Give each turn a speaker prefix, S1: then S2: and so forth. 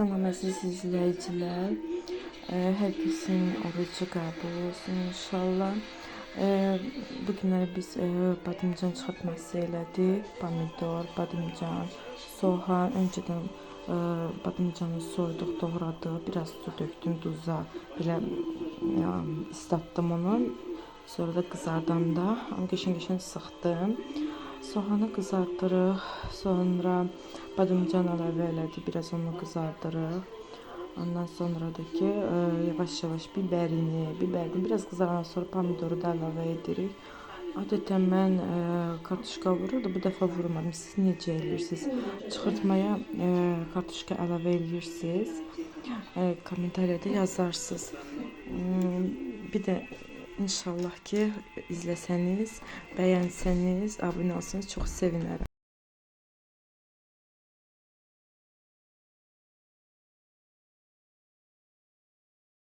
S1: Salam əziz izləyicilər. Hər kəsin orucu qəbul olsun inşallah. Bu günləri biz badımcan çıxartması elədik. Pomidor, badımcan, soğan. Öncədən badımcanı soyduq, doğradıq. Biraz su döktüm duza. Belə islatdım onu. Sonra da qızardanda qəşəng sıxdım. Soğanı qızardırıq. Sonra badımcan əlavə elədik. Biraz onu qızardırıq. Ondan sonra da ki yavaş-yavaş biberini biraz qızarandan sonra pomidoru da əlavə edirik. Adətən mən kartuşka vururdu. Bu dəfə vurmadım. Siz necə edirsiniz? Çıxartmaya kartuşka əlavə edirsiniz. Kommentariyada yazarsınız. Bir də inşallah ki izləsəniz, bəyənsəniz, abunə olsanız çox sevinərəm.